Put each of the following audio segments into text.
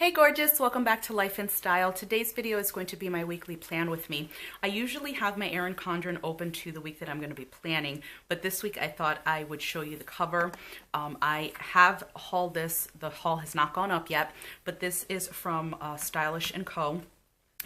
Hey gorgeous, welcome back to Life in Style. Today's video is going to be my weekly plan with me. I usually have my Erin Condren open to the week that I'm going to be planning, but this week I thought I would show you the cover. I have hauled this, the haul has not gone up yet, but this is from Stylish & Co.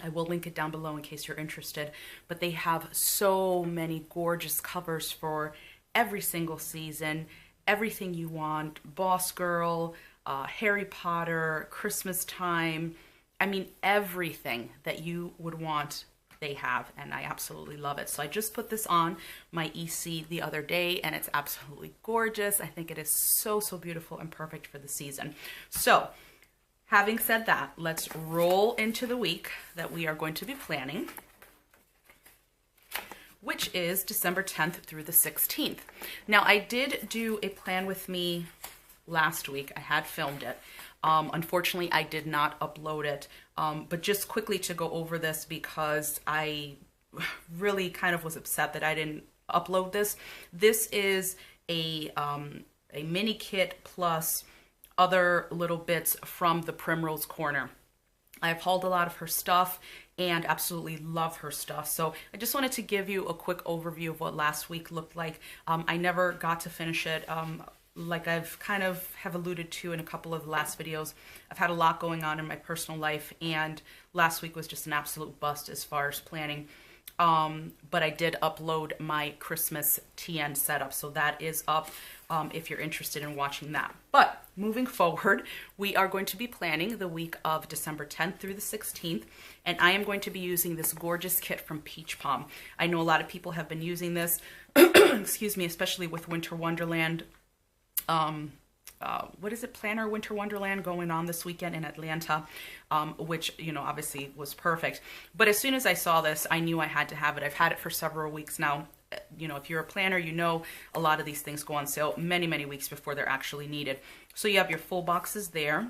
I will link it down below in case you're interested, but they have so many gorgeous covers for every single season, everything you want, Boss Girl, Harry Potter, Christmas time. I mean, everything that you would want, they have, and I absolutely love it. So I just put this on my EC the other day, and it's absolutely gorgeous. I think it is so, so beautiful and perfect for the season. So, having said that, let's roll into the week that we are going to be planning, which is December 10th through the 16th. Now, I did do a plan with me last week. I had filmed it. Unfortunately, I did not upload it, but just quickly to go over this because I really kind of was upset that I didn't upload this. This is a mini kit plus other little bits from the Primrose Corner. I've hauled a lot of her stuff and absolutely love her stuff. So I just wanted to give you a quick overview of what last week looked like. I never got to finish it. Like I've kind of have alluded to in a couple of the last videos, I've had a lot going on in my personal life, and last week was just an absolute bust as far as planning. But I did upload my Christmas TN setup, so that is up if you're interested in watching that. But moving forward, we are going to be planning the week of December 10th through the 16th, and I am going to be using this gorgeous kit from Peach Palm. I know a lot of people have been using this, excuse me, especially with Winter Wonderland. What is it, Planner Winter Wonderland going on this weekend in Atlanta, which, you know, obviously was perfect. But as soon as I saw this, I knew I had to have it. I've had it for several weeks now. You know, if you're a planner, you know a lot of these things go on sale many, many weeks before they're actually needed. So you have your full boxes there,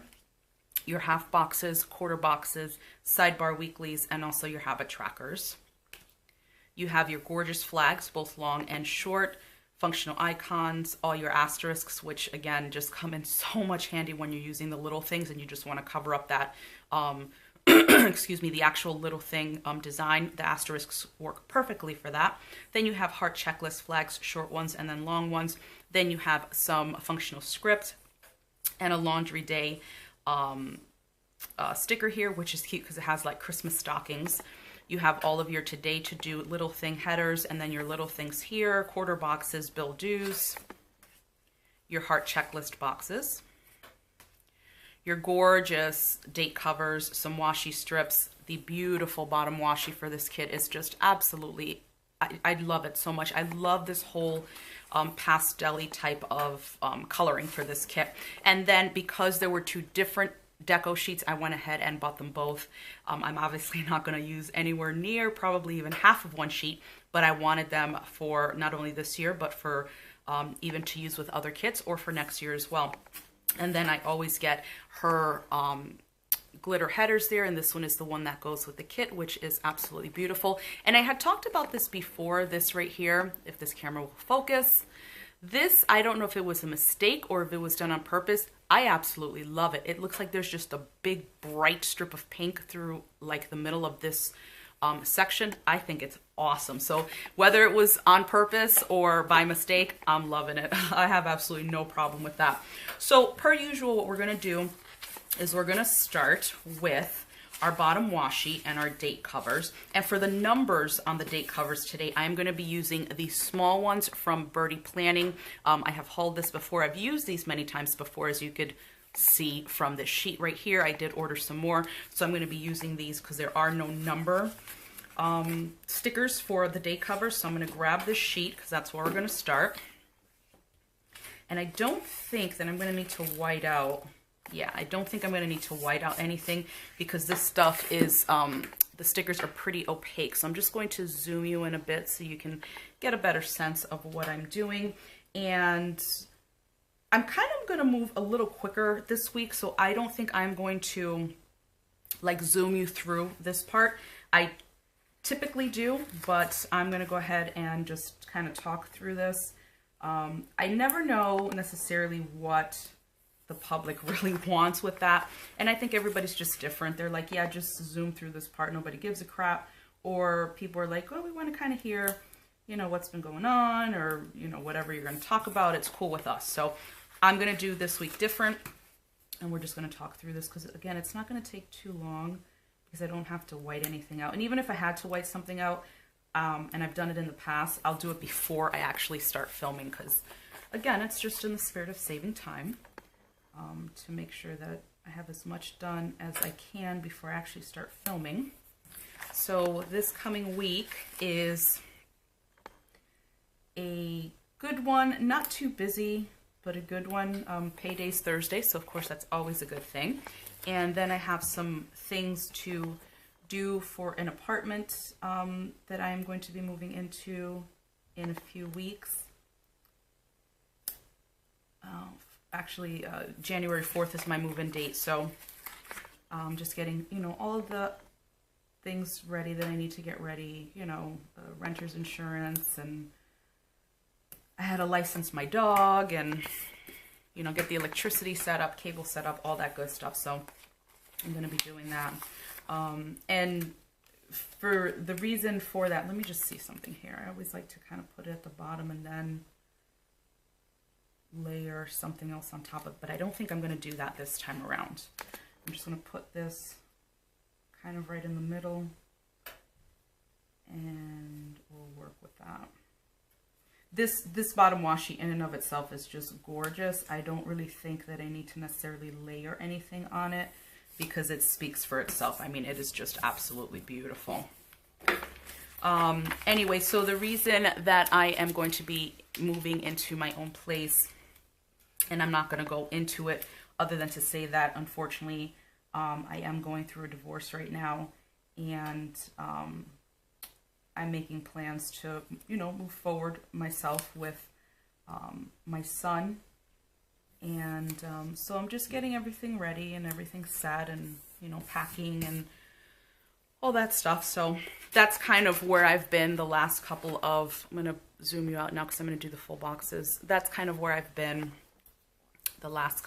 your half boxes, quarter boxes, sidebar weeklies, and also your habit trackers. You have your gorgeous flags, both long and short, functional icons, all your asterisks, which again just come in so much handy when you're using the little things and you just want to cover up that excuse me, the actual little thing design. The asterisks work perfectly for that. Then you have heart checklist flags, short ones and then long ones. Then you have some functional script and a laundry day sticker here, which is cute because it has like Christmas stockings. You have all of your today to do little thing headers, and then your little things here, quarter boxes, bill dues, your heart checklist boxes, your gorgeous date covers, some washi strips. The beautiful bottom washi for this kit is just absolutely, I love it so much. I love this whole pastel-y type of coloring for this kit. And then because there were two different deco sheets, I went ahead and bought them both. I'm obviously not going to use anywhere near probably even half of one sheet, but I wanted them for not only this year, but for even to use with other kits or for next year as well. And then I always get her glitter headers there, and this one is the one that goes with the kit, which is absolutely beautiful. And I had talked about this before, this right here, if this camera will focus. This, I don't know if it was a mistake or if it was done on purpose. I absolutely love it. It looks like there's just a big bright strip of pink through like the middle of this section. I think it's awesome. So whether it was on purpose or by mistake, I'm loving it. I have absolutely no problem with that. So per usual, what we're going to do is we're going to start with our bottom washi and our date covers. And for the numbers on the date covers today, I'm going to be using the small ones from Birdy Planning. I have hauled this before. I've used these many times before, as you could see from this sheet right here. I did order some more, so I'm going to be using these because there are no number stickers for the date covers. So I'm going to grab this sheet because that's where we're going to start. And I don't think that I'm going to need to white out. Yeah, I don't think I'm going to need to white out anything because this stuff is, the stickers are pretty opaque. So I'm just going to zoom you in a bit so you can get a better sense of what I'm doing. And I'm kind of going to move a little quicker this week, so I don't think I'm going to like zoom you through this part. I typically do, but I'm going to go ahead and just kind of talk through this. I never know necessarily what the public really wants with that. And I think everybody's just different. They're like, yeah, just zoom through this part. Nobody gives a crap. Or people are like, oh, we want to kind of hear, you know, what's been going on, or, you know, whatever you're going to talk about. It's cool with us. So I'm going to do this week different. And we're just going to talk through this because, again, it's not going to take too long because I don't have to white anything out. And even if I had to white something out, and I've done it in the past, I'll do it before I actually start filming because, again, it's just in the spirit of saving time, to make sure that I have as much done as I can before I actually start filming. So this coming week is a good one, not too busy, but a good one. Payday's Thursday, so of course that's always a good thing. And then I have some things to do for an apartment that I am going to be moving into in a few weeks. Actually, January 4th is my move-in date, so just getting, you know, all of the things ready that I need to get ready, you know, renter's insurance, and I had to license my dog and, you know, get the electricity set up, cable set up, all that good stuff. So I'm going to be doing that. And for the reason for that, let me just see something here. I always like to kind of put it at the bottom and then layer something else on top of it, but I don't think I'm going to do that this time around. I'm just going to put this kind of right in the middle and we'll work with that. This bottom washi in and of itself is just gorgeous. I don't really think that I need to necessarily layer anything on it because it speaks for itself. I mean, it is just absolutely beautiful. Anyway, so the reason that I am going to be moving into my own place, and I'm not going to go into it other than to say that, unfortunately, I am going through a divorce right now, and I'm making plans to, you know, move forward myself with my son. And so I'm just getting everything ready and everything set and, you know, packing and all that stuff. So that's kind of where I've been the last couple of, I'm going to zoom you out now because I'm going to do the full boxes. That's kind of where I've been the last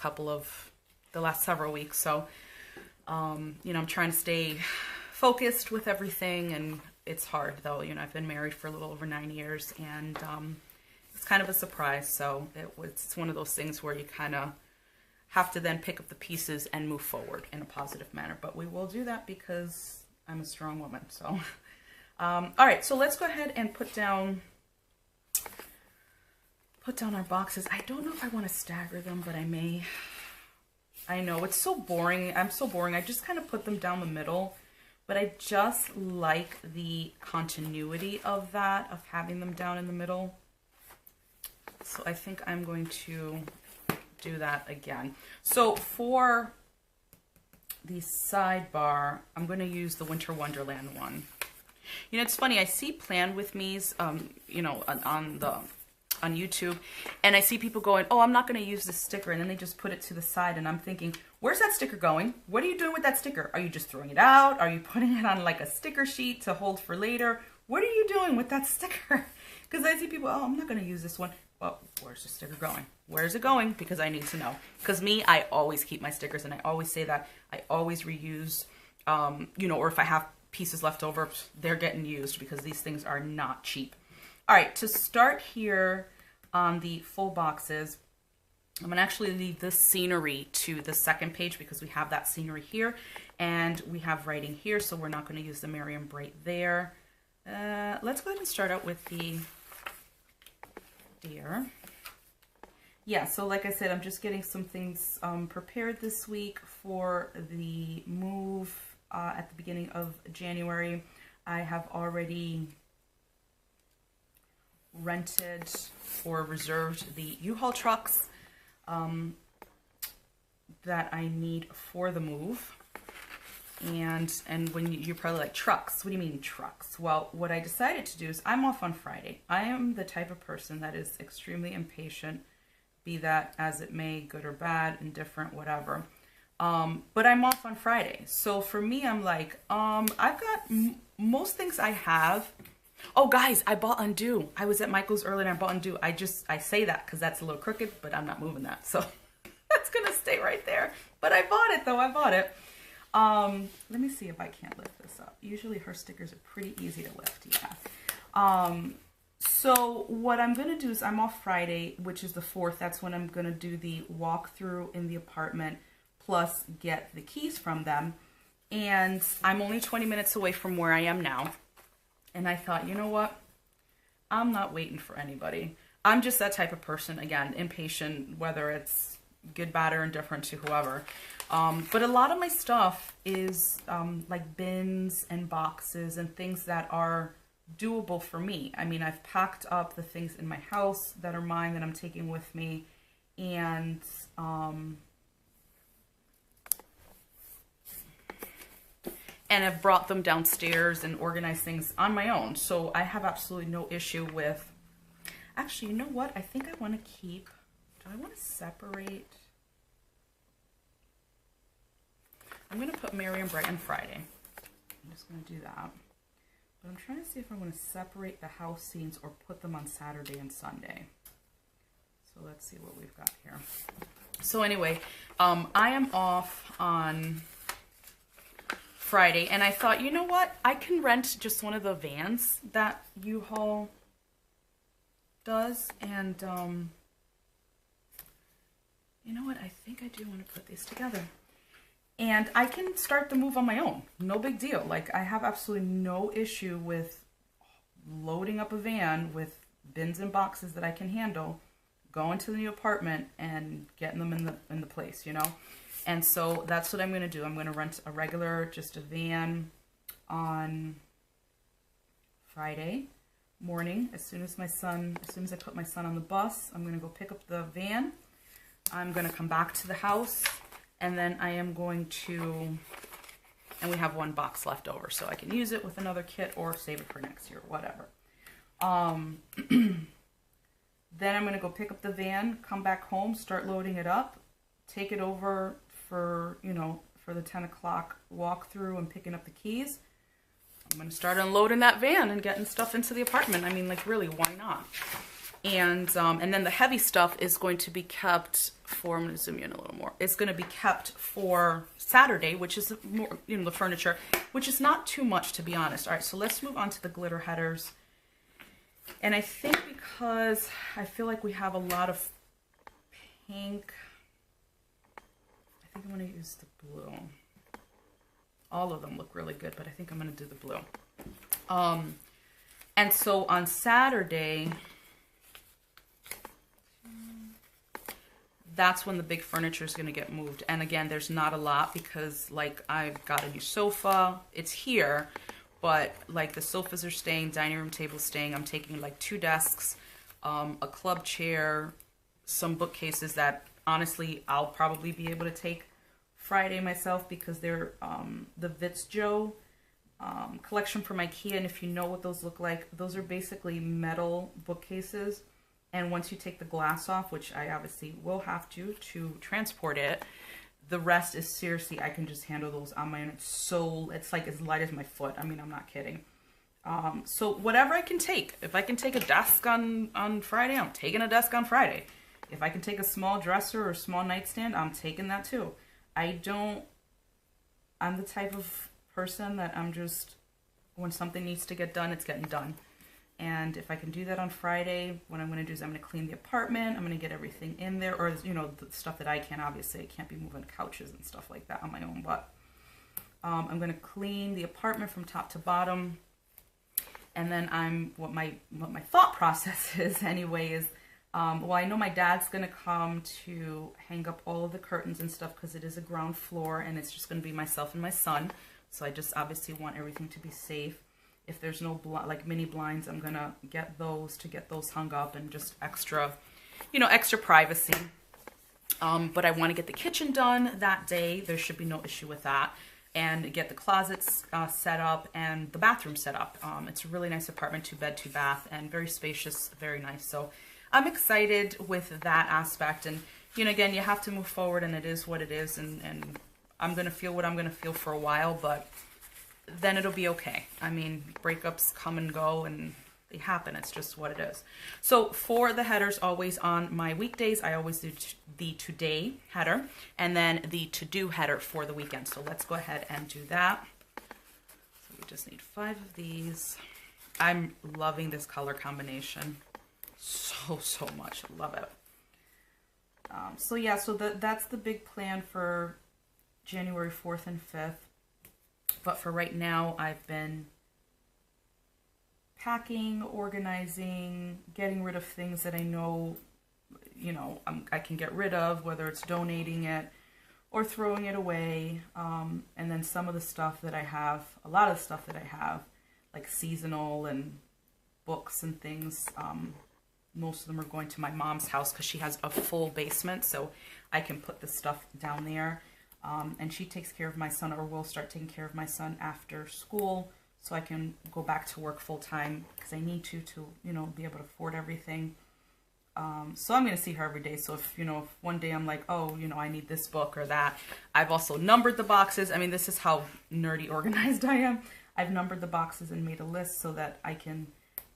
several weeks. So, you know, I'm trying to stay focused with everything, and it's hard though. You know, I've been married for a little over 9 years, and it's kind of a surprise. So it's one of those things where you kind of have to then pick up the pieces and move forward in a positive manner. But we will do that because I'm a strong woman. So, all right, so let's go ahead and put down our boxes. I don't know if I want to stagger them, but I may. I know it's so boring. I'm so boring. I just kind of put them down the middle, but I just like the continuity of that, of having them down in the middle. So I think I'm going to do that again. So for the sidebar, I'm going to use the Winter Wonderland one. You know, it's funny. I see Plan With Me's, you know, on YouTube, and I see people going, oh, I'm not going to use this sticker, and then they just put it to the side, and I'm thinking, where's that sticker going? What are you doing with that sticker? Are you just throwing it out? Are you putting it on like a sticker sheet to hold for later? What are you doing with that sticker? Because I see people, oh, I'm not going to use this one. Well, where's the sticker going? Where's it going? Because I need to know. Because me, I always keep my stickers, and I always say that. I always reuse, you know, or if I have pieces left over, they're getting used because these things are not cheap. All right, to start here on the full boxes, I'm going to actually leave this scenery to the second page because we have that scenery here and we have writing here, so we're not going to use the Miriam Bright there. Let's go ahead and start out with the deer. Yeah, so like I said, I'm just getting some things prepared this week for the move at the beginning of January. I have already rented or reserved the U-Haul trucks that I need for the move. And when you're probably like, trucks, what do you mean trucks? Well, what I decided to do is I'm off on Friday. I am the type of person that is extremely impatient, be that as it may, good or bad, indifferent, whatever. But I'm off on Friday. So for me, I'm like, I've got most things I have. Oh, guys, I bought Undo. I was at Michael's earlier and I bought Undo. I say that because that's a little crooked, but I'm not moving that. So gonna stay right there. But I bought it though, I bought it. Let me see if I can't lift this up. Usually her stickers are pretty easy to lift, yeah. So what I'm gonna do is I'm off Friday, which is the 4th. That's when I'm gonna do the walkthrough in the apartment, plus get the keys from them. And I'm only 20 minutes away from where I am now. And I thought, you know what? I'm not waiting for anybody. I'm just that type of person, again, impatient, whether it's good, bad, or indifferent to whoever. But a lot of my stuff is like bins and boxes and things that are doable for me. I mean, I've packed up the things in my house that are mine that I'm taking with me, and I've brought them downstairs and organized things on my own. So I have absolutely no issue with, actually, you know what? I think I want to keep, do I want to separate? I'm going to put Mary and Bright on Friday. I'm just going to do that. But I'm trying to see if I want to separate the house scenes or put them on Saturday and Sunday. So let's see what we've got here. So anyway, I am off on Friday, and I thought, you know what? I can rent just one of the vans that U-Haul does, and you know what? I think I do want to put these together. And I can start the move on my own. No big deal. Like, I have absolutely no issue with loading up a van with bins and boxes that I can handle, going to the new apartment and getting them in the place, you know? And so that's what I'm going to do. I'm going to rent a regular, just a van on Friday morning. As soon as I put my son on the bus, I'm going to go pick up the van. I'm going to come back to the house. And then I am going to, and we have one box left over, so I can use it with another kit or save it for next year, whatever. Then I'm going to go pick up the van, come back home, start loading it up, take it over for, you know, for the 10 o'clock walkthrough and picking up the keys. I'm going to start unloading that van and getting stuff into the apartment. I mean, like, really, why not? And then the heavy stuff is going to be kept for, I'm going to zoom in a little more. It's going to be kept for Saturday, which is more, you know, the furniture, which is not too much, to be honest. All right, so let's move on to the glitter headers. And I think because I feel like we have a lot of pink, I think I'm going to use the blue. All of them look really good, but I think I'm going to do the blue. And so on Saturday, that's when the big furniture is going to get moved. And again, there's not a lot because, like, I've got a new sofa. It's here, but, like, the sofas are staying, dining room table's staying. I'm taking, like, 2 desks, a club chair, some bookcases that, honestly, I'll probably be able to take Friday myself because they're the Vitz Joe collection from IKEA. And if you know what those look like, those are basically metal bookcases. And once you take the glass off, which I obviously will have to transport it, the rest is seriously, I can just handle those on my own. It's like as light as my foot. I mean, I'm not kidding. So whatever I can take. If I can take a desk on Friday, I'm taking a desk on Friday. If I can take a small dresser or a small nightstand, I'm taking that too. I'm the type of person that I'm just, when something needs to get done, it's getting done. And if I can do that on Friday, what I'm going to do is I'm going to clean the apartment. I'm going to get everything in there, or, you know, the stuff that I can. Obviously, I can't be moving couches and stuff like that on my own, but I'm going to clean the apartment from top to bottom. And then what my thought process is anyway is, well, I know my dad's going to come to hang up all of the curtains and stuff because it is a ground floor and it's just going to be myself and my son. So I just obviously want everything to be safe. If there's no like mini blinds, I'm going to get those hung up and just extra, you know, extra privacy. But I want to get the kitchen done that day. There should be no issue with that. And get the closets set up and the bathroom set up. It's a really nice apartment, 2-bed, 2-bath, and very spacious, very nice. So I'm excited with that aspect. And, you know, again, you have to move forward and it is what it is. And I'm going to feel what I'm going to feel for a while, but then it'll be okay. I mean, breakups come and go and They happen. It's just what it is. So for the headers, always on my weekdays, I always do the today header and then the to-do header for the weekend. So let's go ahead and do that. So we just need 5 of these. I'm loving this color combination so much. I love it. So yeah, so that's the big plan for January 4th and 5th. But for right now, I've been packing, organizing, getting rid of things that I know, you know, I can get rid of, whether it's donating it or throwing it away. And then some of the stuff that I have, a lot of the stuff that I have, like seasonal and books and things, most of them are going to my mom's house because she has a full basement, so I can put the stuff down there. And she takes care of my son, or will start taking care of my son after school, so I can go back to work full time because I need to, you know, be able to afford everything. So I'm going to see her every day. So if, you know, if one day I'm like, oh, you know, I need this book or that. I've also numbered the boxes. I mean, this is how nerdy organized I am. I've numbered the boxes and made a list so that I can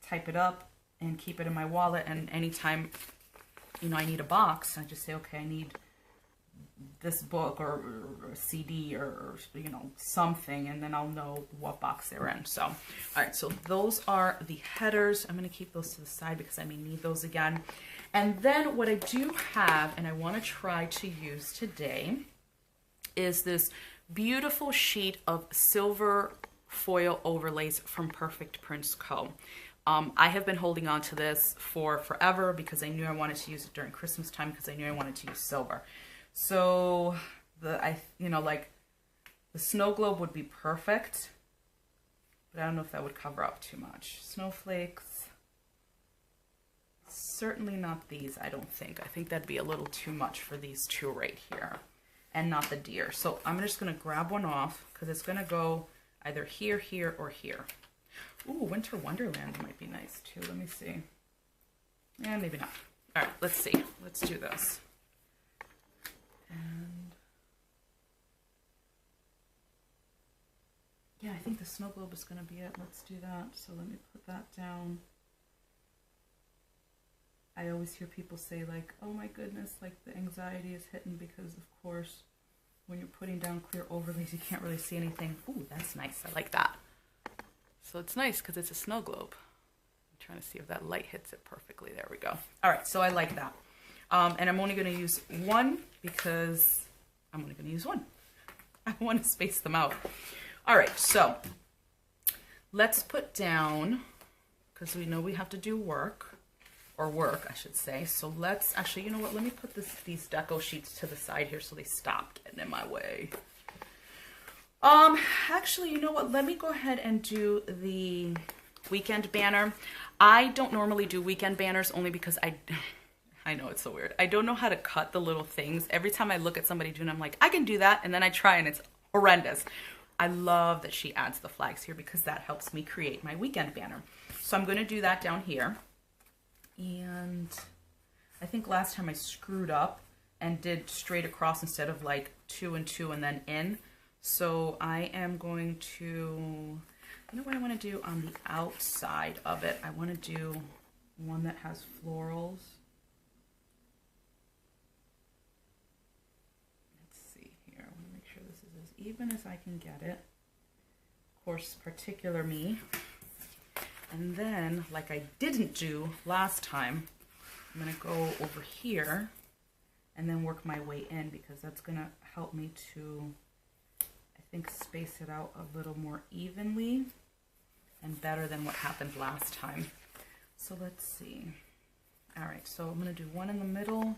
type it up and keep it in my wallet, and anytime, you know, I need a box, I just say, okay, I need this book or a CD or, you know, something, and then I'll know what box they're in. So, all right, so those are the headers. I'm going to keep those to the side because I may need those again. And then what I do have, and I want to try to use today, is this beautiful sheet of silver foil overlays from Perfect Prints Co. I have been holding on to this for forever because I knew I wanted to use it during Christmas time because I knew I wanted to use silver. So you know, like the snow globe would be perfect, but I don't know if that would cover up too much. Snowflakes, certainly not these, I don't think. I think that'd be a little too much for these two right here, and not the deer. So I'm just gonna grab one off because it's gonna go either here, here, or here. Ooh, Winter Wonderland might be nice too. Let me see. Yeah, maybe not. All right, let's see. Let's do this. And yeah, I think the snow globe is going to be it. Let's do that. So let me put that down. I always hear people say like, oh my goodness, like the anxiety is hitting because of course when you're putting down clear overlays, you can't really see anything. Ooh, that's nice. I like that. So it's nice because it's a snow globe. I'm trying to see if that light hits it perfectly. There we go. All right, so I like that. And I'm only going to use one because I'm only going to use one. I want to space them out. All right, so let's put down, because we know we have to do work, or work, I should say. So let's, actually, you know what? Let me put these deco sheets to the side here so they stop getting in my way. Actually, you know what? Let me go ahead and do the weekend banner. I don't normally do weekend banners only because I know it's so weird. I don't know how to cut the little things. Every time I look at somebody doing it, I'm like, I can do that. And then I try and it's horrendous. I love that she adds the flags here because that helps me create my weekend banner. So I'm going to do that down here. And I think last time I screwed up and did straight across instead of like 2 and 2 and then in. So I am going to, you know what I want to do on the outside of it? I want to do one that has florals. Let's see here. I want to make sure this is as even as I can get it. Of course, particular me. And then, like I didn't do last time, I'm going to go over here and then work my way in because that's going to help me to, I think, space it out a little more evenly and better than what happened last time. So let's see. All right, so I'm going to do one in the middle,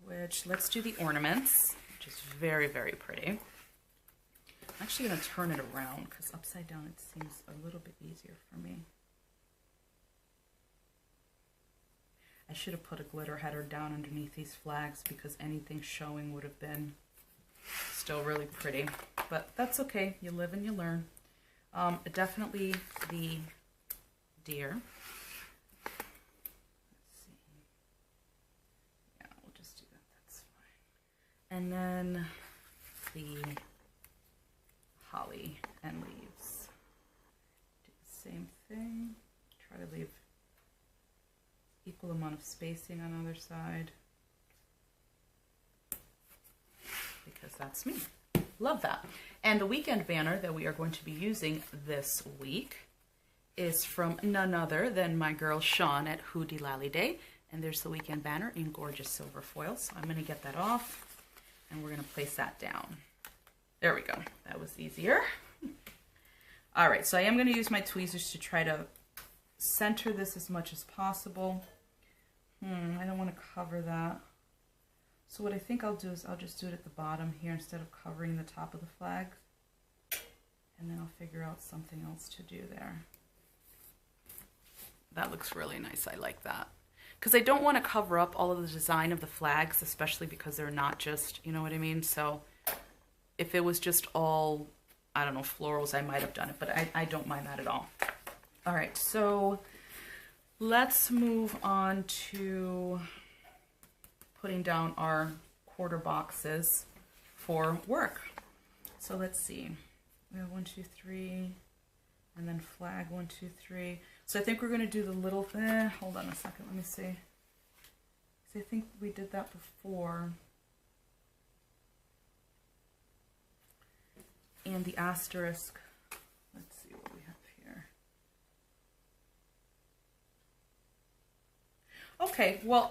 which, let's do the ornaments, which is very, very pretty. I'm actually going to turn it around because upside down it seems a little bit easier for me. I should have put a glitter header down underneath these flags because anything showing would have been still really pretty, but that's okay. You live and you learn. Definitely the deer. Let's see. Yeah, we'll just do that. That's fine. And then the holly and leaves. Do the same thing. try to leave equal amount of spacing on either side, because that's me. Love that. And the weekend banner that we are going to be using this week is from none other than my girl Sean at WhoDeLallyDay. And there's the weekend banner in gorgeous silver foil. So I'm going to get that off and we're going to place that down. There we go. That was easier. All right, so I am going to use my tweezers to try to center this as much as possible. I don't want to cover that. So what I think I'll do is I'll just do it at the bottom here instead of covering the top of the flag. And then I'll figure out something else to do there. That looks really nice. I like that. Because I don't want to cover up all of the design of the flags, especially because they're not just, you know what I mean? So if it was just all, I don't know, florals, I might have done it, but I don't mind that at all. All right, so let's move on to putting down our quarter boxes for work. So let's see. We have 1, 2, 3, and then flag 1, 2, 3. So I think we're going to do the little, hold on a second, let me see. So I think we did that before. And the asterisk, let's see what we have here. Okay, well,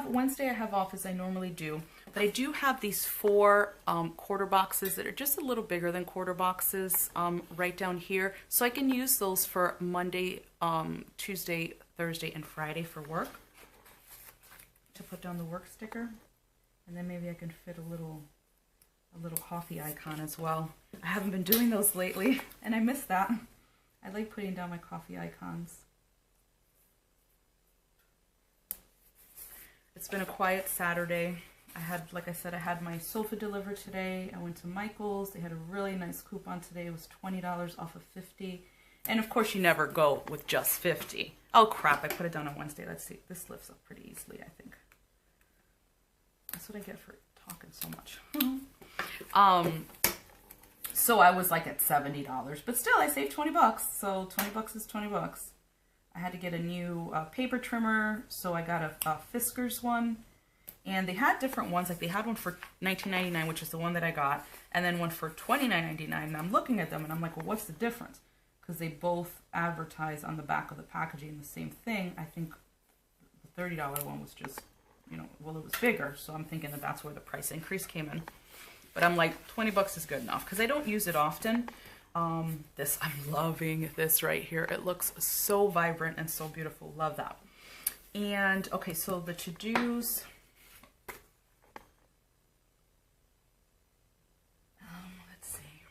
Wednesday I have off as I normally do, but I do have these 4 quarter boxes that are just a little bigger than quarter boxes right down here. So I can use those for Monday, Tuesday, Thursday, and Friday for work, to put down the work sticker. And then maybe I can fit a little coffee icon as well. I haven't been doing those lately, and I miss that. I like putting down my coffee icons. It's been a quiet Saturday. Like I said, I had my sofa delivered today. I went to Michael's. They had a really nice coupon today. It was $20 off of $50. And of course, you never go with just $50. Oh crap, I put it down on Wednesday. Let's see. This lifts up pretty easily, I think. That's what I get for talking so much. So I was like at $70, but still I saved 20 bucks. So 20 bucks is 20 bucks. I had to get a new paper trimmer, so I got a Fiskars one. And they had different ones. Like they had one for $19.99, which is the one that I got, and then one for $29.99. And I'm looking at them and I'm like, well, what's the difference? Because they both advertise on the back of the packaging the same thing. I think the $30 one was just, you know, well, it was bigger, so I'm thinking that that's where the price increase came in. But I'm like, 20 bucks is good enough because I don't use it often. I'm loving this right here. It looks so vibrant and so beautiful. Love that. And okay, so the to-dos. Let's see.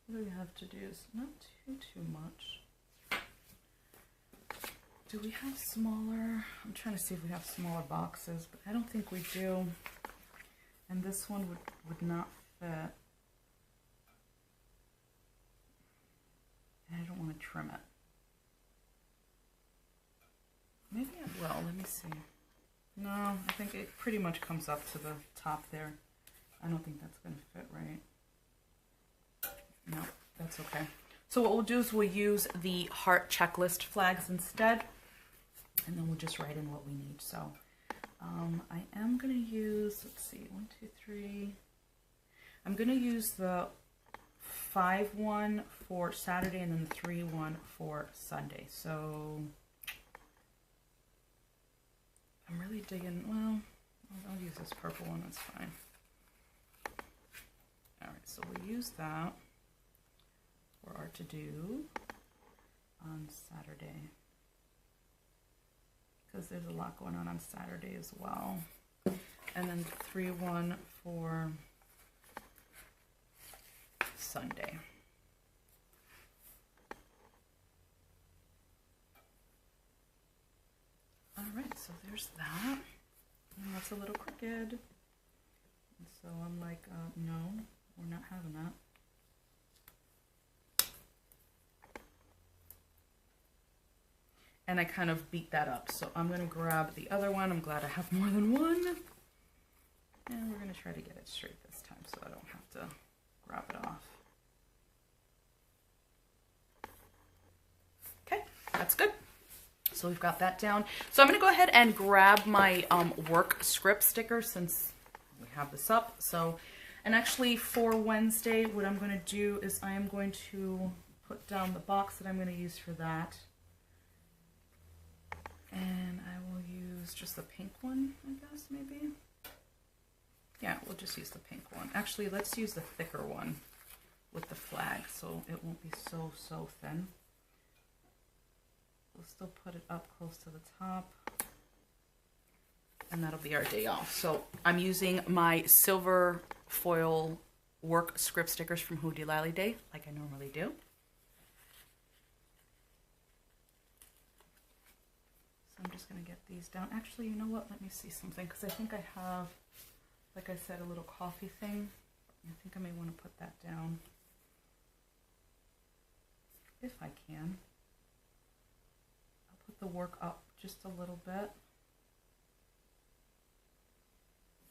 What do we have to-dos? Not too much. Do we have smaller? I'm trying to see if we have smaller boxes, but I don't think we do. And this one would not fit. And I don't want to trim it. Maybe I will. Let me see. No, I think it pretty much comes up to the top there. I don't think that's going to fit right. No, that's okay. So what we'll do is we'll use the heart checklist flags instead. And then we'll just write in what we need. So I am going to use, let's see, 1, 2, 3. I'm going to use the 5-1 for Saturday and then the 3-1 for Sunday. So I'm really digging, well, I'll use this purple one, that's fine. All right, so we'll use that for our to-do on Saturday, because there's a lot going on Saturday as well. And then 3-1 for Sunday. All right, so there's that. And that's a little crooked. And so I'm like, no, we're not having that. And I kind of beat that up. So I'm going to grab the other one. I'm glad I have more than one. And we're going to try to get it straight this time so I don't have to grab it off. Okay. that's good. So we've got that down. So I'm going to go ahead and grab my work script sticker since we have this up. So, and actually for Wednesday, what I'm going to do is I am going to put down the box that I'm going to use for that. And I will use just the pink one, I guess, maybe. Yeah, we'll just use the pink one. Actually, let's use the thicker one with the flag so it won't be so thin. We'll still put it up close to the top. And that'll be our day off. So I'm using my silver foil work script stickers from WhoDeLallyDay, like I normally do. So I'm just going to get these down. Actually, you know what? Let me see something, because I think I have, like I said, a little coffee thing. I think I may want to put that down. If I can. I'll put the work up just a little bit.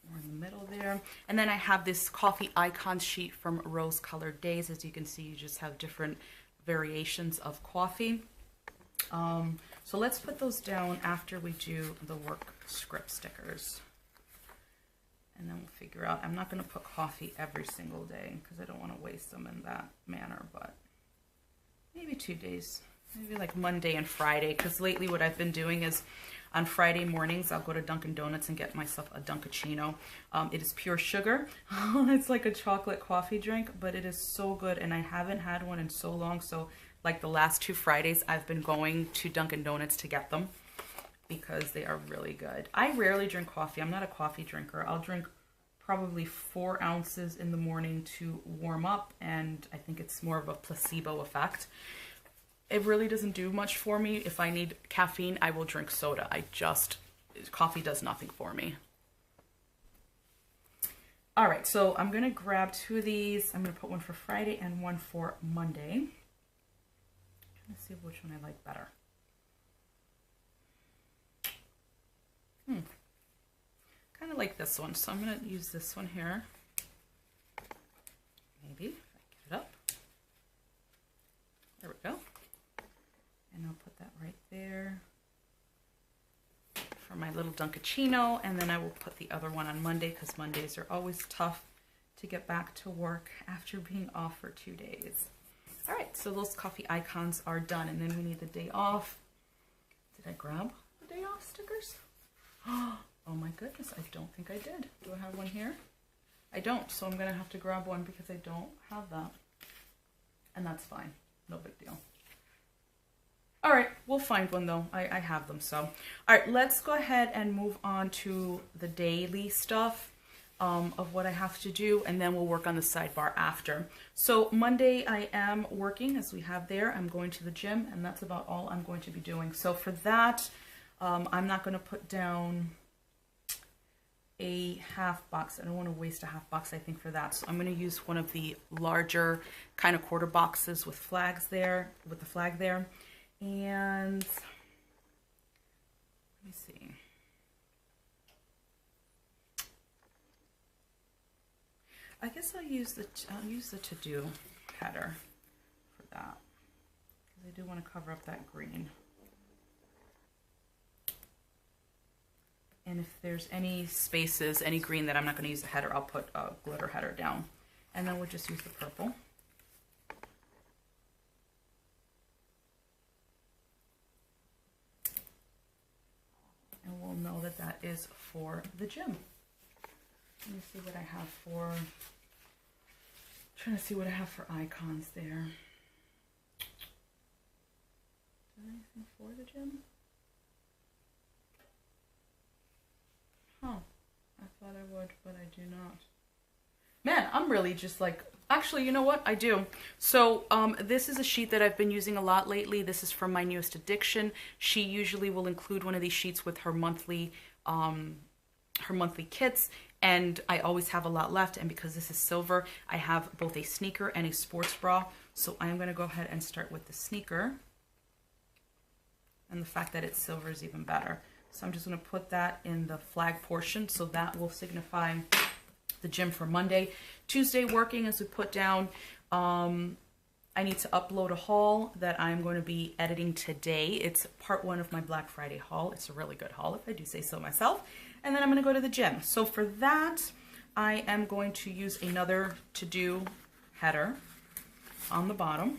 More in the middle there. And then I have this coffee icon sheet from Rose Colored Daze. As you can see, you just have different variations of coffee. So let's put those down after we do the work script stickers. And then we'll figure out, I'm not going to put coffee every single day because I don't want to waste them in that manner, but maybe 2 days, maybe like Monday and Friday, because lately what I've been doing is on Friday mornings, I'll go to Dunkin' Donuts and get myself a Dunkachino. It is pure sugar. It's like a chocolate coffee drink, but it is so good, and I haven't had one in so long, so like the last 2 Fridays, I've been going to Dunkin' Donuts to get them because they are really good. I rarely drink coffee. I'm not a coffee drinker. I'll drink probably 4 ounces in the morning to warm up, and I think it's more of a placebo effect. It really doesn't do much for me. If I need caffeine, I will drink soda. Coffee does nothing for me. All right, so I'm gonna grab 2 of these. I'm gonna put one for Friday and one for Monday. Let's see which one I like better. Kind of like this one, so I'm going to use this one here. Maybe, if I get it up. There we go. And I'll put that right there for my little Dunkachino, and then I will put the other one on Monday because Mondays are always tough to get back to work after being off for 2 days. All right, so those coffee icons are done, and then we need the day off. Did I grab the day off stickers? Oh my goodness, I don't think I did. Do I have one here? I don't, so I'm gonna have to grab one because I don't have that. And that's fine, no big deal. All right, we'll find one though. I have them, so. All right, let's go ahead and move on to the daily stuff. Of what I have to do, and then we'll work on the sidebar after. So Monday I am working, as we have there. I'm going to the gym, and that's about all I'm going to be doing. So for that, I'm not going to put down a half box. I don't want to waste a half box, I think, for that. So I'm going to use one of the larger kind of quarter boxes with flags there, with the flag there. And let me see. I guess I'll use the to-do header for that because I do want to cover up that green. And if there's any spaces, any green that I'm not going to use the header, I'll put a glitter header down. And then we'll just use the purple. And we'll know that that is for the gym. Let me see what I have for, trying to see what I have for icons there. Is there anything for the gym? Huh, I thought I would, but I do not. Man, I'm really just like, actually, you know what? I do. So this is a sheet that I've been using a lot lately. This is from my newest addiction. She usually will include one of these sheets with her monthly kits, and I always have a lot left, and because this is silver, I have both a sneaker and a sports bra. So I'm going to go ahead and start with the sneaker, and the fact that it's silver is even better. So I'm just going to put that in the flag portion, so that will signify the gym for Monday. Tuesday working, as we put down, I need to upload a haul that I'm going to be editing today. It's part 1 of my Black Friday haul. It's a really good haul, if I do say so myself. And then I'm going to go to the gym. So for that, I am going to use another to-do header on the bottom.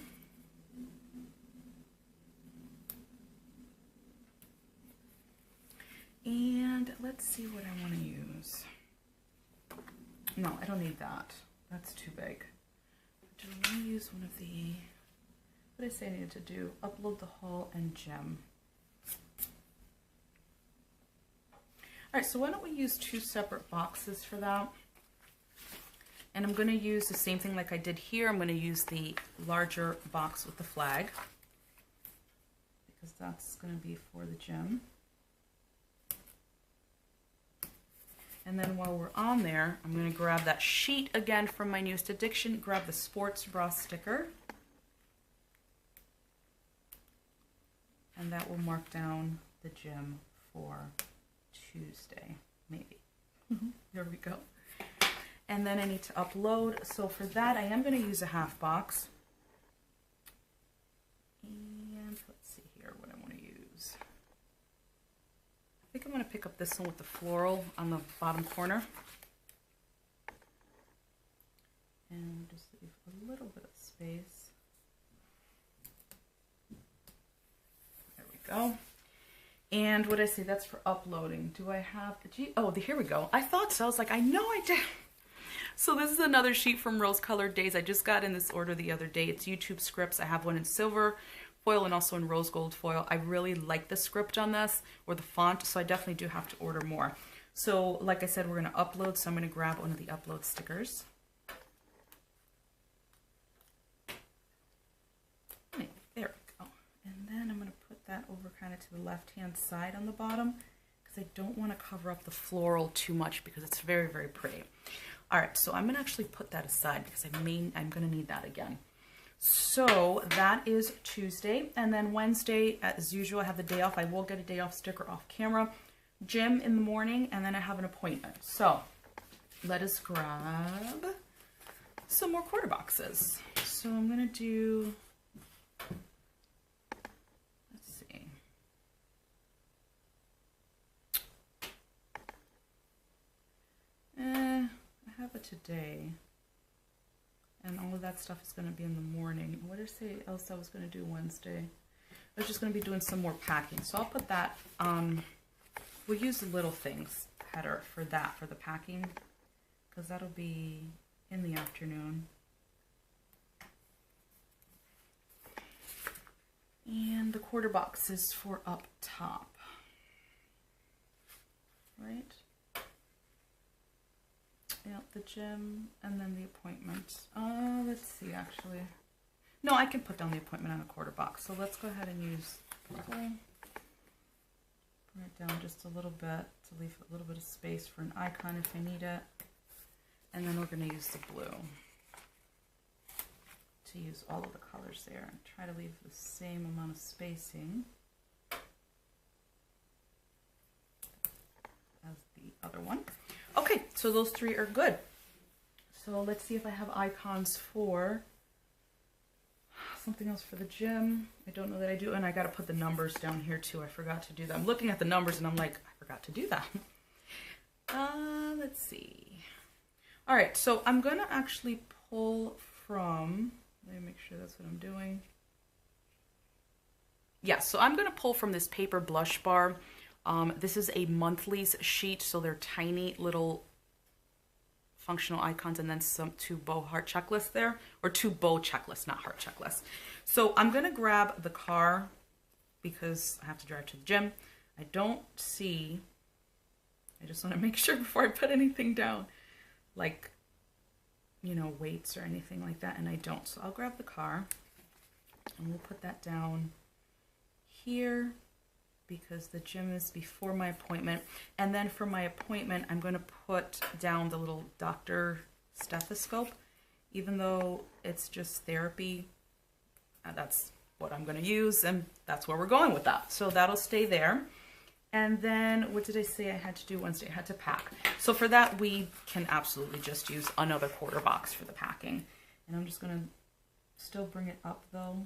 And let's see what I want to use. No, I don't need that. That's too big. Do I want to use one of the, what did I say I needed to do? Upload the haul and gem. All right, so why don't we use 2 separate boxes for that? And I'm going to use the same thing like I did here. I'm going to use the larger box with the flag, because that's going to be for the gym. And then while we're on there, I'm going to grab that sheet again from my newest addiction, grab the sports bra sticker. And that will mark down the gym for Tuesday, maybe. There we go. And then I need to upload. So for that, I am going to use a half box. And let's see here what I want to use. I think I'm going to pick up this one with the floral on the bottom corner. And just leave a little bit of space. There we go. And what did I say? That's for uploading. Do I have the oh, here we go. I thought so. I was like, I know I did. So this is another sheet from Rose Colored Daze. I just got in this order the other day. It's YouTube scripts. I have one in silver foil and also in rose gold foil. I really like the script on this, or the font, so I definitely do have to order more. So like I said, we're going to upload, so I'm going to grab one of the upload stickers. There we go. And then I'm going to put that over kind of to the left-hand side on the bottom, because I don't want to cover up the floral too much because it's very, very pretty. All right, so I'm going to actually put that aside because I'm going to need that again. So that is Tuesday, and then Wednesday, as usual, I have the day off. I will get a day off sticker off camera. Gym in the morning, and then I have an appointment. So let us grab some more quarter boxes. So I'm going to do, let's see. I have it today. And all of that stuff is going to be in the morning. What did I say else I was going to do Wednesday? I was just going to be doing some more packing. So I'll put that on. We'll use the little things header for that, for the packing, because that'll be in the afternoon. And the quarter box is for up top. Right? Yeah, the gym, and then the appointment. Let's see, actually. No, I can put down the appointment on a quarter box. So let's go ahead and use purple. Bring it down just a little bit to leave a little bit of space for an icon if I need it. And then we're going to use the blue to use all of the colors there and try to leave the same amount of spacing as the other one. Okay, so those 3 are good. So let's see if I have icons for something else for the gym. I don't know that I do, and I got to put the numbers down here too. I forgot to do that. I'm looking at the numbers and I'm like, I forgot to do that. Let's see. All right, so I'm going to actually pull from, let me make sure that's what I'm doing. Yeah, so I'm going to pull from this paper blush bar. This is a monthlies sheet, so they're tiny little functional icons, and then some 2 bow heart checklists there, or 2 bow checklists, not heart checklists. So I'm going to grab the car because I have to drive to the gym. I don't see, I just want to make sure before I put anything down, like, you know, weights or anything like that, and I don't. So I'll grab the car, and we'll put that down here, because the gym is before my appointment. And then for my appointment, I'm going to put down the little doctor stethoscope. Even though it's just therapy, that's what I'm going to use, and that's where we're going with that. So that'll stay there. And then, what did I say I had to do Wednesday? I had to pack. So for that, we can absolutely just use another quarter box for the packing. And I'm just going to Still bring it up though,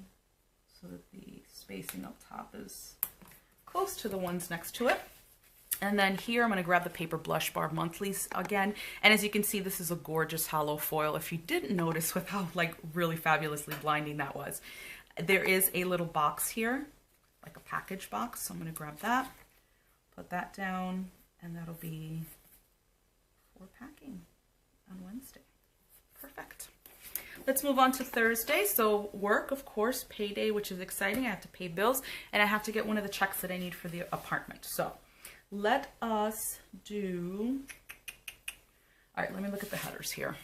so that the spacing up top is close to the ones next to it. And then here I'm going to grab the paper Blush Bar Monthlies again. And as you can see, this is a gorgeous hollow foil. If you didn't notice with how like really fabulously blinding that was. There is a little box here, like a package box. So I'm going to grab that, put that down, and that'll be for packing on Wednesday. Perfect. Let's move on to Thursday. So work, of course, payday, which is exciting. I have to pay bills, and I have to get one of the checks that I need for the apartment. So let us do, all right, let me look at the headers here.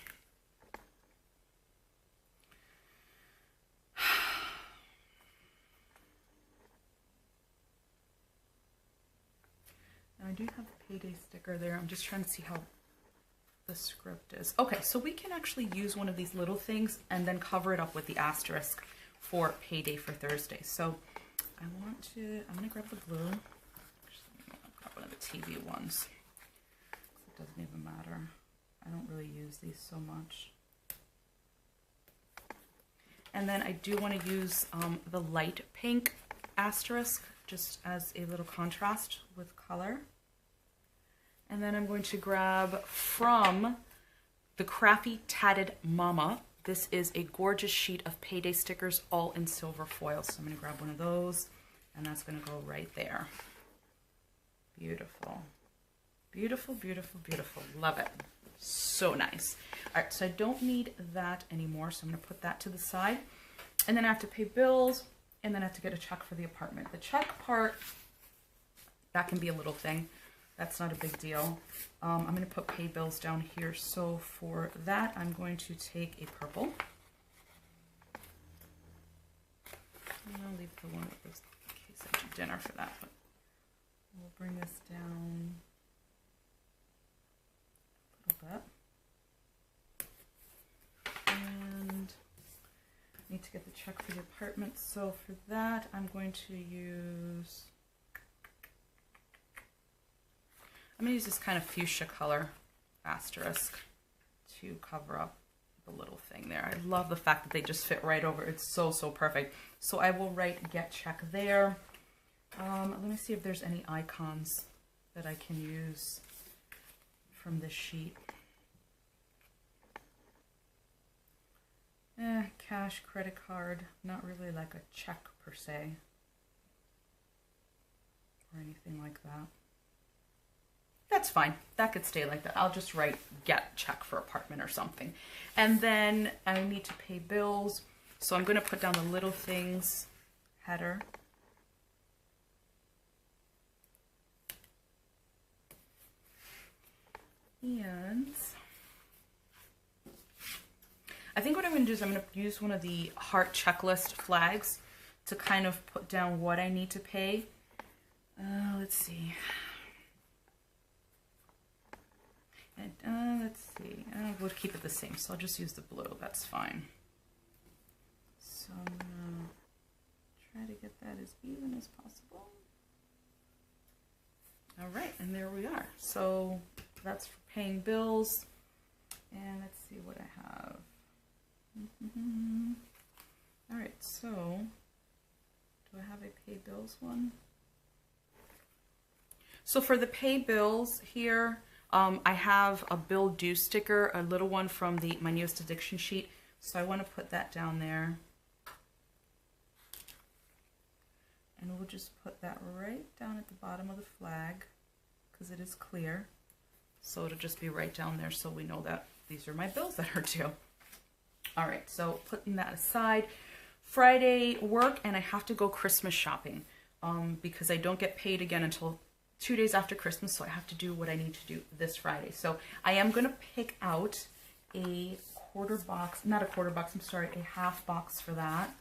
Now I do have the payday sticker there. I'm just trying to see how the script is. Okay, so we can actually use one of these little things and then cover it up with the asterisk for payday for Thursday. So I'm gonna grab the blue. Grab one of the TV ones. It doesn't even matter. I don't really use these so much. And then I do want to use the light pink asterisk just as a little contrast with color. And then I'm going to grab from the Crafty Tatted Mama. This is a gorgeous sheet of payday stickers, all in silver foil. So I'm going to grab one of those, and that's going to go right there. Beautiful. Beautiful, beautiful, beautiful. Love it. So nice. All right, so I don't need that anymore, so I'm going to put that to the side. And then I have to pay bills, and then I have to get a check for the apartment. The check part, that can be a little thing. That's not a big deal. I'm going to put pay bills down here. So for that, I'm going to take a purple. I'll leave the one with this in case I do dinner for that. But we'll bring this down a little bit. And I need to get the check for the apartment. So for that, I'm going to use this kind of fuchsia color asterisk to cover up the little thing there. I love the fact that they just fit right over. It's so, so perfect. So I will write get check there. Let me see if there's any icons that I can use from this sheet. Cash, credit card, not really like a check per se or anything like that. That's fine. That could stay like that. I'll just write get check for apartment or something. And then I need to pay bills. So I'm going to put down the little things header. And I think what I'm going to do is I'm going to use one of the heart checklist flags to kind of put down what I need to pay. Let's see. Let's see. We'll keep it the same. So I'll just use the blue. That's fine. So I'm going to try to get that as even as possible. All right. And there we are. So that's for paying bills. And let's see what I have. All right. So do I have a pay bills one? So for the pay bills here, I have a bill due sticker, a little one from my newest addiction sheet. So I want to put that down there. And we'll just put that right down at the bottom of the flag because it is clear. So it'll just be right down there so we know that these are my bills that are due. All right, so putting that aside. Friday work, and I have to go Christmas shopping because I don't get paid again until 2 days after Christmas, so I have to do what I need to do this Friday. So I am going to pick out a a half box for that.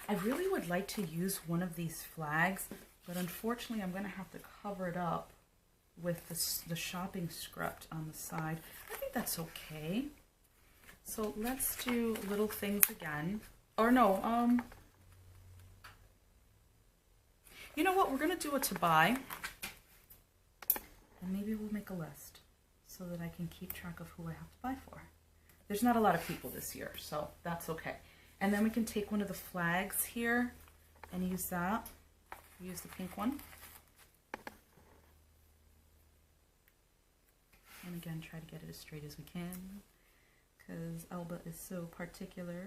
I really would like to use one of these flags, but unfortunately I'm going to have to cover it up with the shopping script on the side. I think that's okay. So let's do little things again. Or no, you know what? We're going to do a to buy. And maybe we'll make a list. so that I can keep track of who I have to buy for. There's not a lot of people this year, so that's okay. And then we can take one of the flags here and use that. Use the pink one. And again, try to get it as straight as we can, because Elba is so particular.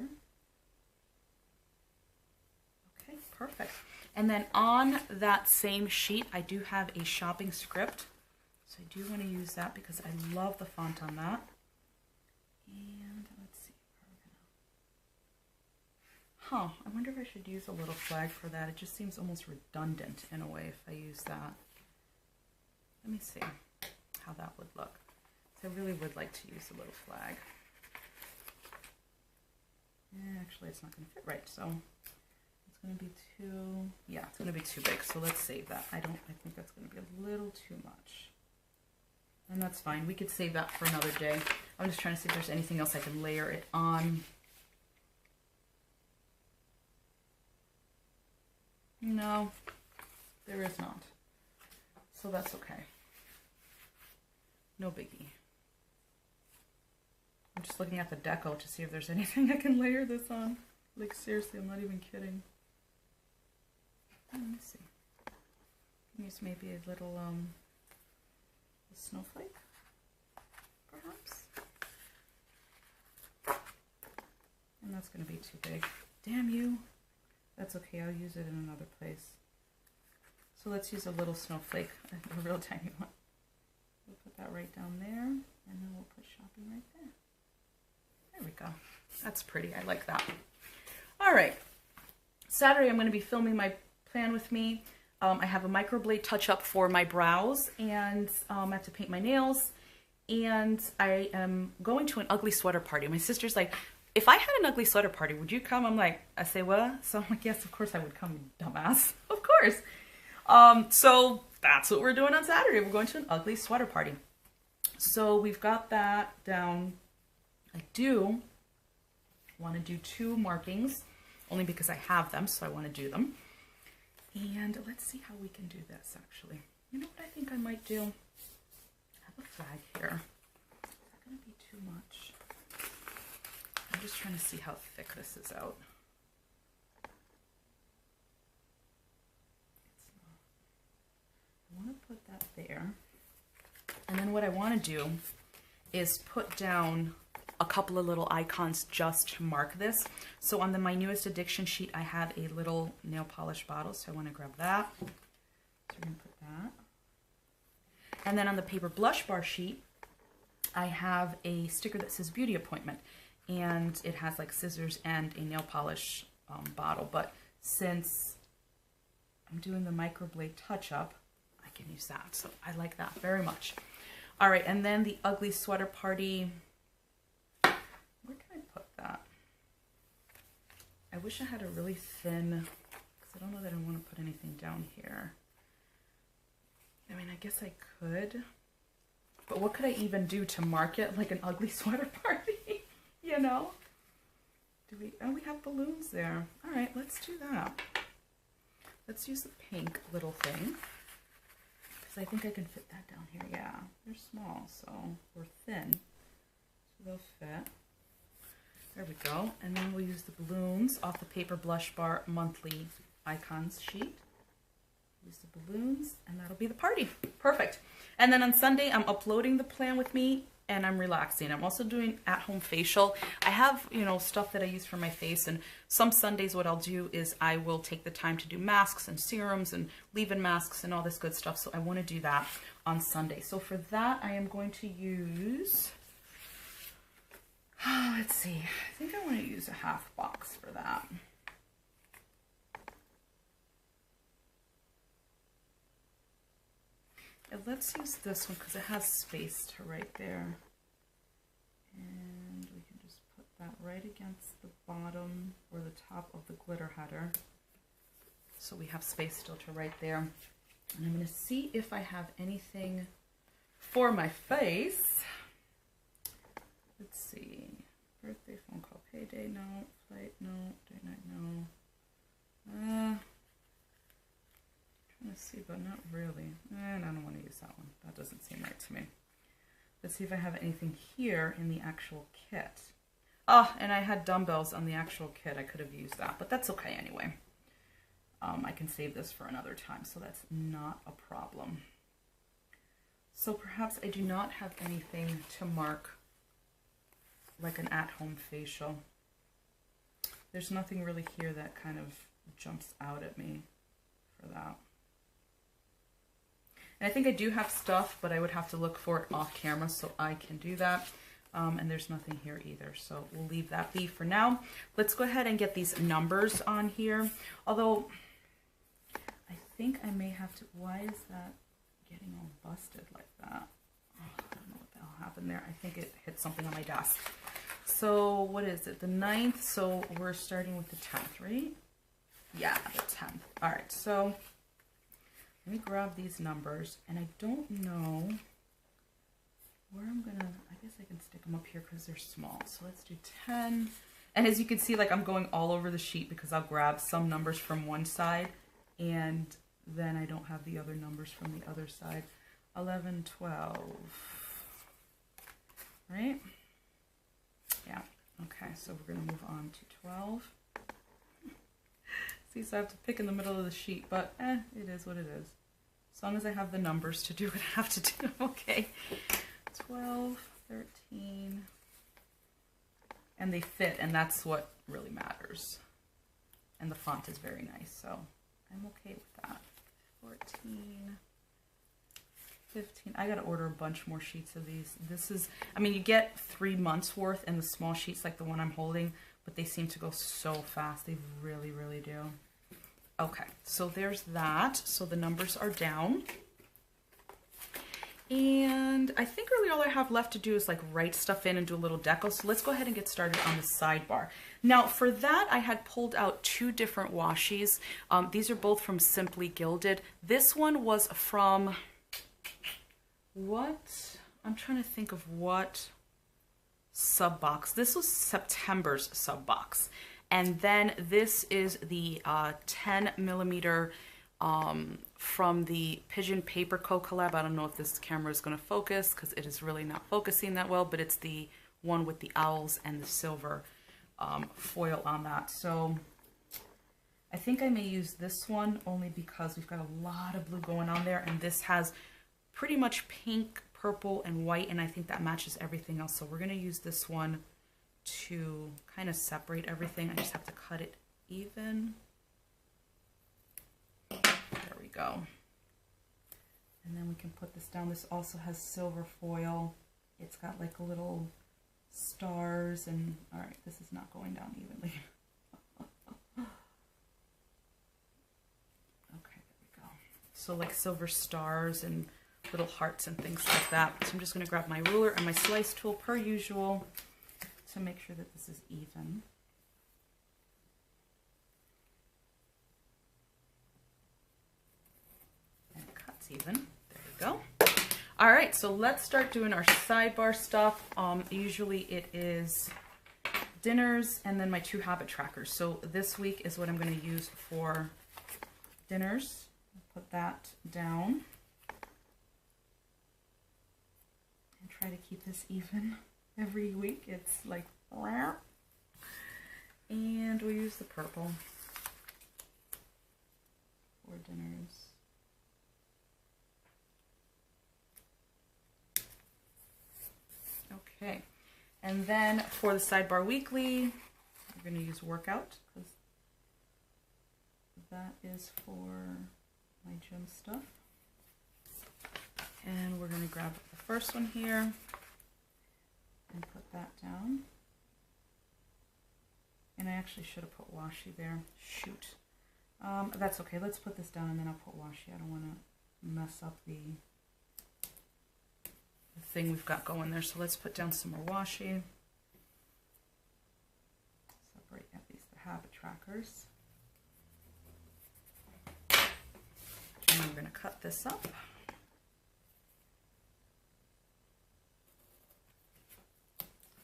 Okay, perfect. And then on that same sheet, I do have a shopping script. So I do want to use that because I love the font on that. And let's see. Huh, I wonder if I should use a little flag for that. It just seems almost redundant in a way if I use that. Let me see how that would look. So I really would like to use a little flag. Actually, it's not going to fit right, so it's going to be too, yeah, it's going to be too big. So let's save that. I think that's going to be a little too much. And that's fine. We could save that for another day. I'm just trying to see if there's anything else I can layer it on. No, there is not. So that's okay. No biggie. I'm just looking at the deco to see if there's anything I can layer this on. Like seriously, I'm not even kidding. Let me see. Use maybe a little a snowflake, perhaps. And that's going to be too big. Damn you. That's okay, I'll use it in another place. So let's use a little snowflake, a real tiny one. We'll put that right down there, and then we'll put shopping right there. There we go. That's pretty, I like that. All right, Saturday I'm going to be filming my plan with me. I have a microblade touch-up for my brows, and I have to paint my nails, and I am going to an ugly sweater party. My sister's like, if I had an ugly sweater party, would you come? I'm like, I say, what? So I'm like, yes, of course I would come, you dumbass. Of course. So that's what we're doing on Saturday. We're going to an ugly sweater party. So we've got that down. I do want to do 2 markings, only because I have them, so I want to do them. And let's see how we can do this, actually. You know what I think I might do? I have a flag here. Is that going to be too much? I'm just trying to see how thick this is out. It's not. I want to put that there. And then what I want to do is put down a couple of little icons just to mark this. So on my newest addiction sheet, I have a little nail polish bottle, so I want to grab that. So we're going to put that. And then on the paper blush bar sheet, I have a sticker that says beauty appointment, and it has like scissors and a nail polish bottle. But since I'm doing the microblade touch-up, I can use that. So I like that very much. All right, and then the ugly sweater party. Where can I put that? I wish I had a really thin, because I don't know that I want to put anything down here. I mean, I guess I could, but what could I even do to mark it like an ugly sweater party? You know? Do we, oh, we have balloons there. All right, let's do that. Let's use the pink little thing, because I think I can fit that down here. Yeah, they're small, so, or thin, so they'll fit. There we go. And then we'll use the balloons off the paper blush bar monthly icons sheet. Use the balloons, and that'll be the party. Perfect. And then on Sunday, I'm uploading the plan with me, and I'm relaxing. I'm also doing at-home facial. I have, you know, stuff that I use for my face, and some Sundays what I'll do is I will take the time to do masks and serums and leave-in masks and all this good stuff. So I want to do that on Sunday. So for that, I am going to use... let's see, I think I want to use a half box for that. And let's use this one because it has space to right there. And we can just put that right against the bottom or the top of the glitter header. So we have space still to right there. And I'm going to see if I have anything for my face. Let's see. Birthday, phone call, payday, no. Flight, no. Day, night, no. Trying to see, but not really. And I don't want to use that one. That doesn't seem right to me. Let's see if I have anything here in the actual kit. Oh, and I had dumbbells on the actual kit. I could have used that, but that's okay anyway. I can save this for another time, so that's not a problem. So perhaps I do not have anything to mark like an at-home facial. There's nothing really here that kind of jumps out at me for that. And I think I do have stuff, but I would have to look for it off camera so I can do that. And there's nothing here either, so we'll leave that be for now. Let's go ahead and get these numbers on here. Although, I think I may have to, why is that getting all busted like that? Oh, I don't know what the hell happened there. I think it hit something on my desk. So, what is it? The 9th, so we're starting with the 10th, right? Yeah, the 10th. All right, so let me grab these numbers, and I don't know where I'm gonna, I guess I can stick them up here because they're small. So let's do 10. And as you can see, like I'm going all over the sheet because I'll grab some numbers from one side and then I don't have the other numbers from the other side. 11, 12, right? Yeah, okay, so we're gonna move on to 12. See, so I have to pick in the middle of the sheet, but it is what it is. As long as I have the numbers to do what I have to do, okay. 12, 13, and they fit, and that's what really matters. And the font is very nice, so I'm okay with that. 14, 15. I gotta order a bunch more sheets of these. This is, I mean, you get 3 months worth in the small sheets like the one I'm holding, but they seem to go so fast. They really, really do. Okay, so there's that. So the numbers are down. And I think really all I have left to do is like write stuff in and do a little deco. So let's go ahead and get started on the sidebar. Now for that, I had pulled out 2 different washies. These are both from Simply Gilded. This one was from, what? I'm trying to think of what sub box. This was September's sub box. And then this is the 10 millimeter from the Pigeon Paper Co. collab. I don't know if this camera is going to focus because it is really not focusing that well, but it's the one with the owls and the silver foil on that. So I think I may use this one only because we've got a lot of blue going on there, and this has pretty much pink, purple, and white, and I think that matches everything else. So we're going to use this one to kind of separate everything. I just have to cut it even. There we go. And then we can put this down. This also has silver foil. It's got like little stars and, all right, this is not going down evenly. Okay, there we go. So like silver stars and little hearts and things like that. So I'm just going to grab my ruler and my slice tool per usual to make sure that this is even. Even. There we go. All right, so let's start doing our sidebar stuff. Usually it is dinners and then my 2 habit trackers. So this week is what I'm going to use for dinners. Put that down and try to keep this even every week. It's like, and we'll use the purple for dinners. Okay, and then for the sidebar weekly, we're going to use workout because that is for my gym stuff. And we're going to grab the first one here and put that down. And I actually should have put washi there. Shoot. That's okay. Let's put this down and then I'll put washi. I don't want to mess up the thing we've got going there. So let's put down some more washi. Separate at least the habit trackers. And we're going to cut this up.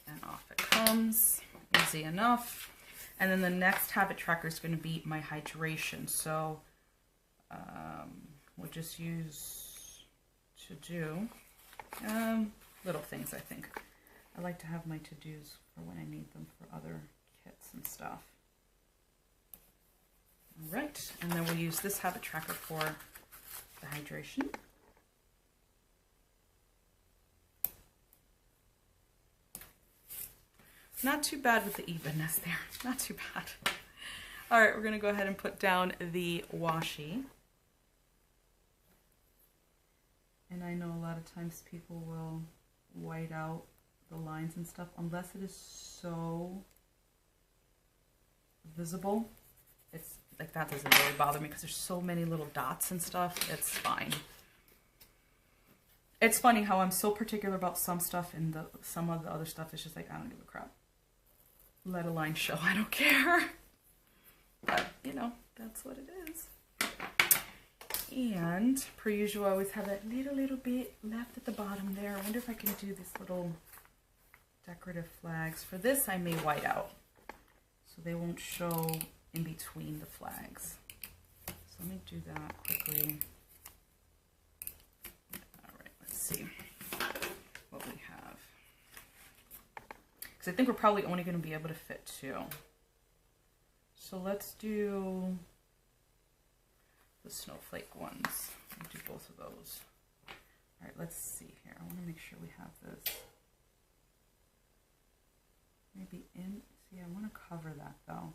And off it comes. Easy enough. And then the next habit tracker is going to be my hydration. So we'll just use to do. little things, I think. I like to have my to-dos for when I need them for other kits and stuff. All right, and then we'll use this habit tracker for the hydration. Not too bad with the evenness there. Not too bad. All right, we're going to go ahead and put down the washi. And I know a lot of times people will white out the lines and stuff unless it is so visible. It's like that doesn't really bother me because there's so many little dots and stuff. It's fine. It's funny how I'm so particular about some stuff and some of the other stuff is just like, I don't give a crap. Let a line show, I don't care. But, you know, that's what it is. And, per usual, I always have that little bit left at the bottom there. I wonder if I can do these little decorative flags. For this, I may white out, so they won't show in between the flags. So let me do that quickly. All right, let's see what we have. Because I think we're probably only going to be able to fit 2. So let's do the snowflake ones. I'll do both of those. All right, let's see here. I want to make sure we have this. Maybe see, I want to cover that though.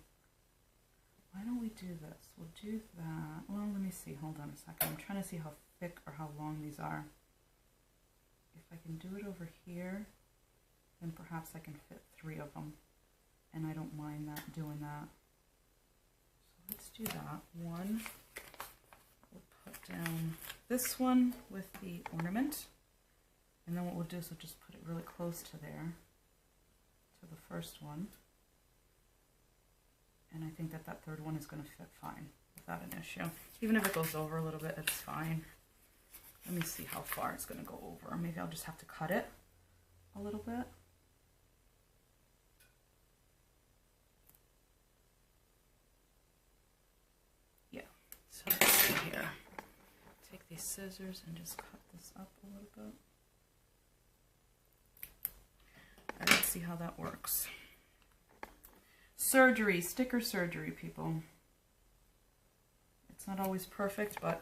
Why don't we do this? We'll do that. Well, let me see. Hold on a second. I'm trying to see how thick or how long these are. If I can do it over here, then perhaps I can fit 3 of them. And I don't mind that doing that. So let's do that. One. We'll put down this one with the ornament. And then what we'll do is we'll just put it really close to there, to the first one. And I think that that third one is going to fit fine without an issue. Even if it goes over a little bit, it's fine. Let me see how far it's going to go over. Maybe I'll just have to cut it a little bit. Yeah, so let's see here. Take these scissors and just cut this up a little bit. All right, let's see how that works. Surgery, sticker surgery, people. It's not always perfect, but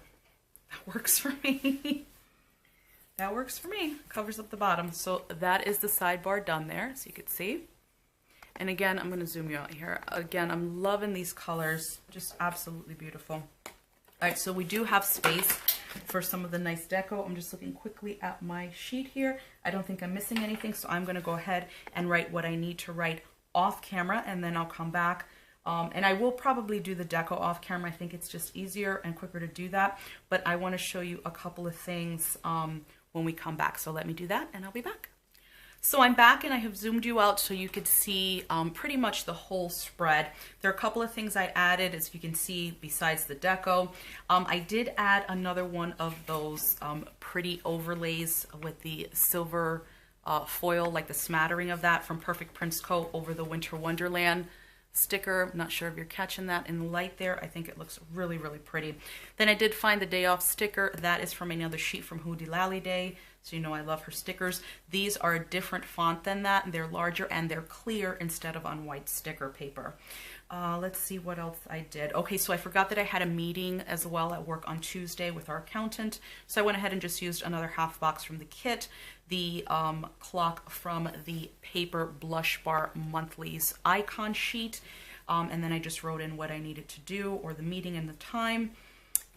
that works for me. That works for me. Covers up the bottom. So that is the sidebar done there, so you can see. And again, I'm going to zoom you out here. Again, I'm loving these colors. Just absolutely beautiful. All right, so we do have space for some of the nice deco. I'm just looking quickly at my sheet here. I don't think I'm missing anything, so I'm going to go ahead and write what I need to write off camera, and then I'll come back. And I will probably do the deco off camera. I think it's just easier and quicker to do that. But I want to show you a couple of things when we come back. So let me do that and I'll be back. So I'm back and I have zoomed you out so you could see pretty much the whole spread. There are a couple of things I added, as you can see, besides the deco. I did add another one of those pretty overlays with the silver foil, like the smattering of that from Perfect Prince Co. over the Winter Wonderland sticker. I'm not sure if you're catching that in the light there. I think it looks really, really pretty. Then I did find the Day Off sticker. That is from another sheet from WhoDeLallyDay. So you know I love her stickers. These are a different font than that. They're larger and they're clear instead of on white sticker paper. Let's see what else I did. Okay, so I forgot that I had a meeting as well at work on Tuesday with our accountant. So I went ahead and just used another half box from the kit, the clock from the Paper Blush Bar Monthlies icon sheet. And then I just wrote in what I needed to do or the meeting and the time.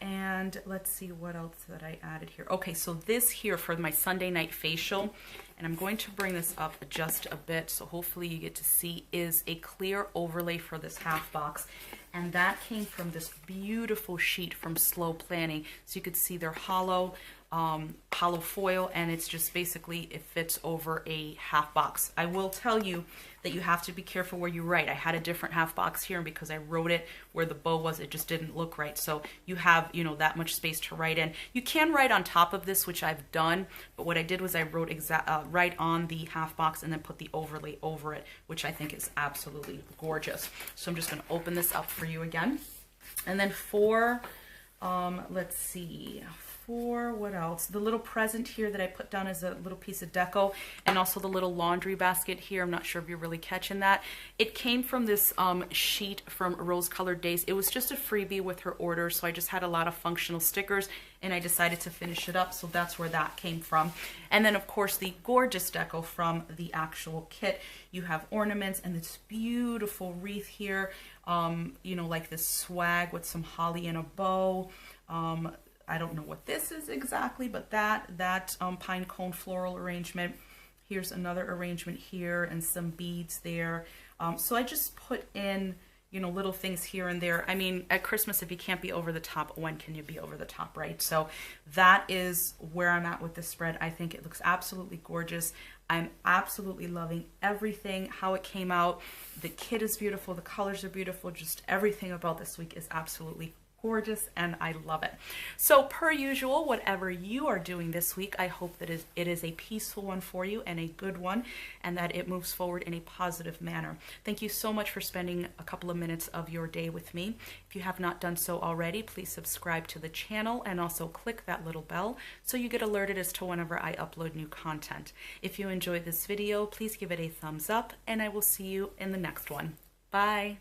And let's see what else that I added here. Okay, so this here for my Sunday night facial, and I'm going to bring this up just a bit so hopefully you get to see, is a clear overlay for this half box. And that came from this beautiful sheet from Slow Planning. So you could see they're hollow foil, and it's just basically, it fits over a half box. I will tell you that you have to be careful where you write. I had a different half box here, and because I wrote it where the bow was, it just didn't look right. So you have, you know, that much space to write in. You can write on top of this, which I've done, but what I did was I wrote right on the half box and then put the overlay over it, which I think is absolutely gorgeous. So I'm just going to open this up for you again. And then for, let's see, for, what else? The little present here that I put down as a little piece of deco, and also the little laundry basket here. I'm not sure if you're really catching that. It came from this sheet from Rose Colored Daze. It was just a freebie with her order, so I just had a lot of functional stickers, and I decided to finish it up, so that's where that came from. And then, of course, the gorgeous deco from the actual kit. You have ornaments and this beautiful wreath here, you know, like this swag with some holly and a bow. I don't know what this is exactly, but that pine cone floral arrangement. Here's another arrangement here and some beads there. So I just put in, you know, little things here and there. I mean, at Christmas, if you can't be over the top, when can you be over the top, right? So that is where I'm at with this spread. I think it looks absolutely gorgeous. I'm absolutely loving everything, how it came out. The kit is beautiful. The colors are beautiful. Just everything about this week is absolutely gorgeous, and I love it. So per usual, whatever you are doing this week, I hope that it is a peaceful one for you and a good one, and that it moves forward in a positive manner. Thank you so much for spending a couple of minutes of your day with me. If you have not done so already, please subscribe to the channel and also click that little bell so you get alerted as to whenever I upload new content. If you enjoyed this video, please give it a thumbs up, and I will see you in the next one. Bye.